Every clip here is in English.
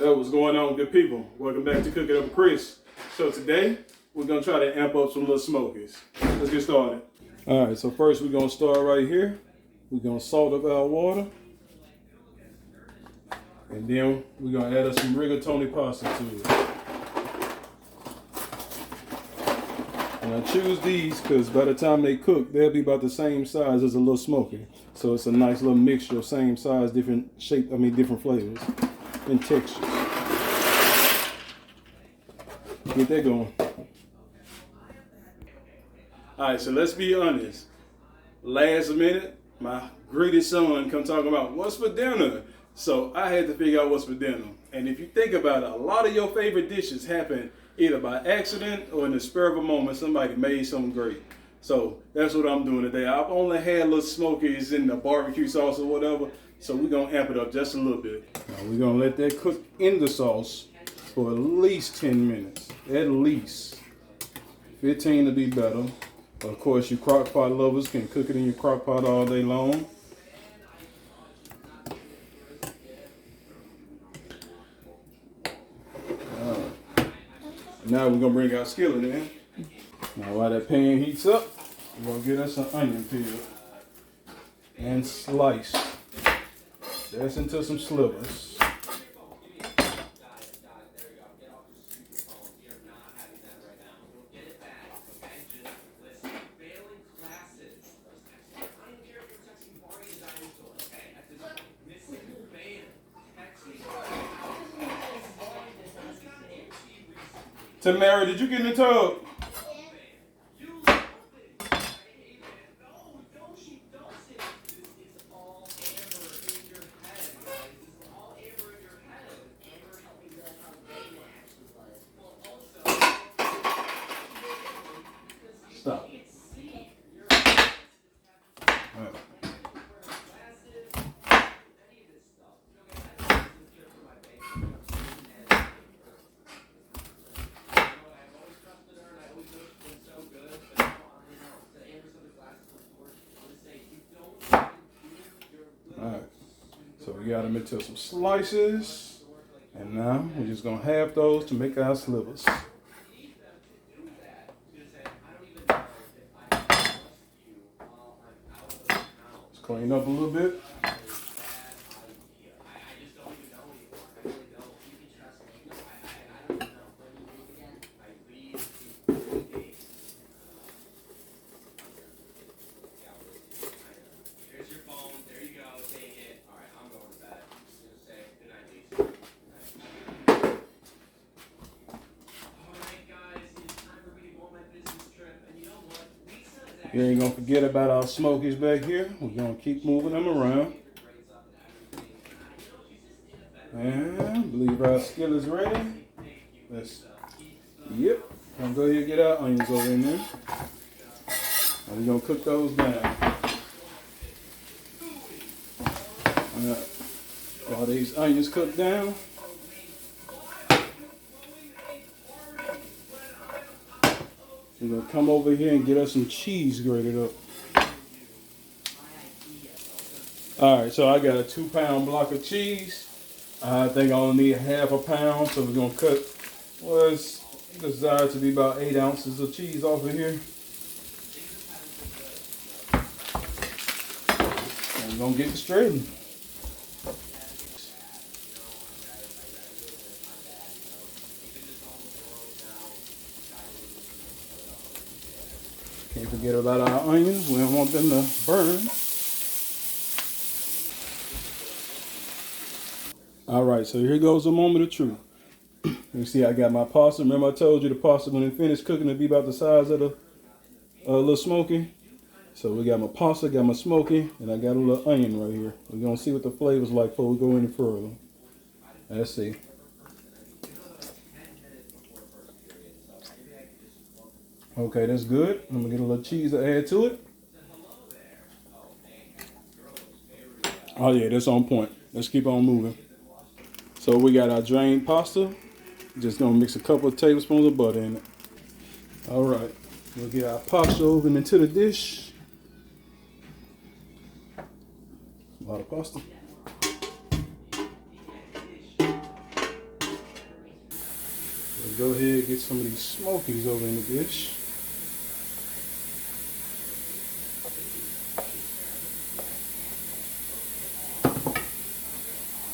Hey, what's going on, good people? Welcome back to Cooking Up with Chris. So today, we're going to try to amp up some little Smokies. Let's get started. All right, so first we're going to start right here. We're going to salt up our water. And then we're going to add us some rigatoni pasta to it. And I choose these because by the time they cook, they'll be about the same size as a little Smoky. So it's a nice little mixture of same size, different shape, different flavors and textures. Get that going. Alright, so let's be honest. Last minute, my greedy son come talking about what's for dinner. So I had to figure out what's for dinner. And if you think about it, a lot of your favorite dishes happen either by accident or in the spur of a moment somebody made something great. So that's what I'm doing today. I've only had little Smokies in the barbecue sauce or whatever. So we're going to amp it up just a little bit. Now we're going to let that cook in the sauce for at least 10 minutes. At least. 15 to be better. Of course, you crock pot lovers can cook it in your crock pot all day long. Now we're going to bring our skillet in. Now while that pan heats up, we're going to get us an onion peel and slice. That's into some slivers. Tamara, did you get in the tub? Stop. Right. Alright, so we got them into some slices, and now we're just going to halve those to make our slivers. Let's clean up a little bit. You ain't gonna forget about our Smokies back here. We're gonna keep moving them around. And I believe our skillet's ready. Yep. Gonna go ahead and get our onions over in there. And we're gonna cook those down. Alright. While these onions cook down, we're going to come over here and get us some cheese grated up. Alright, so I got a 2-pound block of cheese. I think I only need half a pound, so we're going to cut what's desired to be about 8 ounces of cheese off of here. And we're going to get it straightened. Can't forget about our onions. We don't want them to burn. Alright, so here goes a moment of truth. You see I got my pasta. Remember I told you the pasta when it finished cooking it'd be about the size of the little Smoky? So we got my pasta, got my Smoky, and I got a little onion right here. We're going to see what the flavor's like before we go any further. Let's see. Okay, that's good. I'm gonna get a little cheese to add to it. Oh yeah, that's on point. Let's keep on moving. So we got our drained pasta. Just gonna mix a couple of tablespoons of butter in it. All right, we'll get our pasta over into the dish. A lot of pasta. go ahead and get some of these Smokies over in the dish.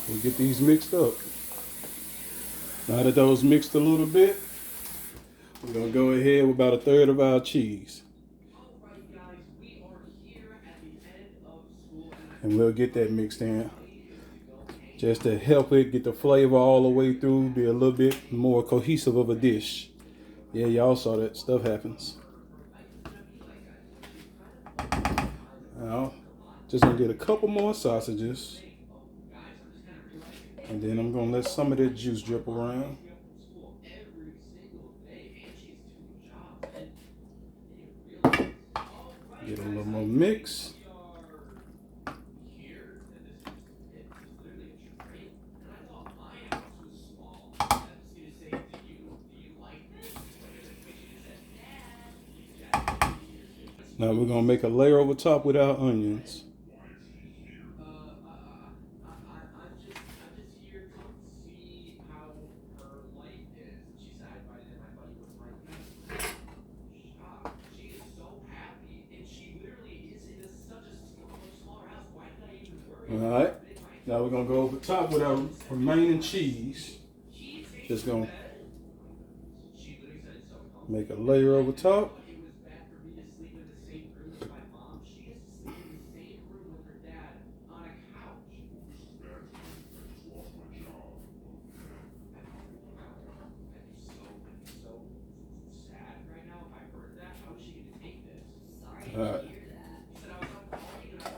We'll get these mixed up. Now that those mixed a little bit, we're gonna go ahead with about 1/3 of our cheese. And we'll get that mixed in just to help it get the flavor all the way through, be a little bit more cohesive of a dish. Yeah, y'all saw that stuff happens. Now, just gonna get a couple more sausages. And then I'm gonna let some of that juice drip around. Get a little more mix. Now we're gonna make a layer over top with our onions. All right, now we're gonna go over top with our remaining cheese. Just gonna make a layer over top. All right.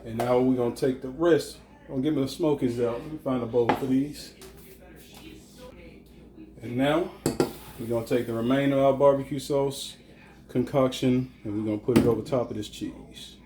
And now we're gonna take the rest. I'm gonna get my Smokies out. Let me find a bowl for these. And now we're gonna take the remainder of our barbecue sauce concoction and we're gonna put it over top of this cheese.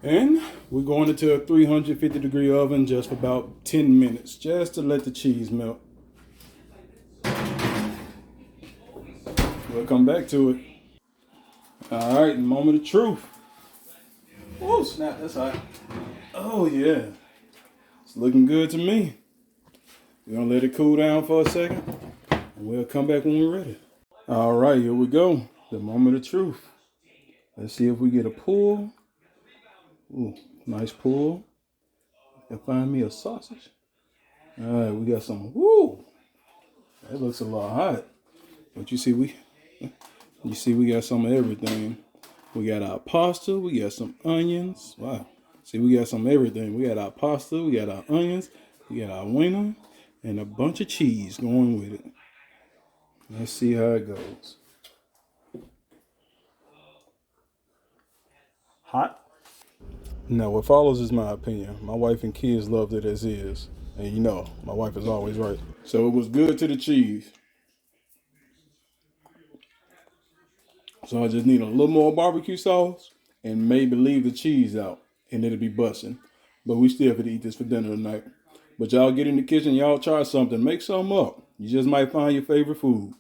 And we're going into a 350-degree oven just for about 10 minutes, just to let the cheese melt. We'll come back to it. All right, moment of truth. Oh, snap, that's hot. Oh, yeah. It's looking good to me. We're going to let it cool down for a second, and we'll come back when we're ready. All right, here we go. The moment of truth. Let's see if we get a pull. Ooh, nice pull. And find me a sausage. All right, we got some. Woo! That looks a lot hot. But you see, we got some of everything. We got our pasta. We got some onions. Wow. See, we got some of everything. We got our pasta. We got our onions. We got our wiener, and a bunch of cheese going with it. Let's see how it goes. Hot. Now, what follows is my opinion. My wife and kids loved it as is. And you know, my wife is always right. So it was good to the cheese. So I just need a little more barbecue sauce and maybe leave the cheese out and it'll be busting. But we still could eat this for dinner tonight. But y'all get in the kitchen, y'all try something. Make something up. You just might find your favorite food.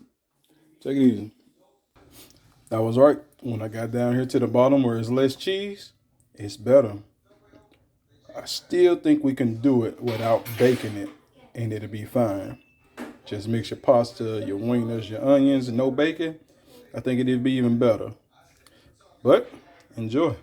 Take it easy. I was right. When I got down here to the bottom where it's less cheese, it's better. I still think we can do it without baking it, and it'll be fine. Just mix your pasta, your wieners, your onions, and no bacon. I think it'll be even better. But enjoy.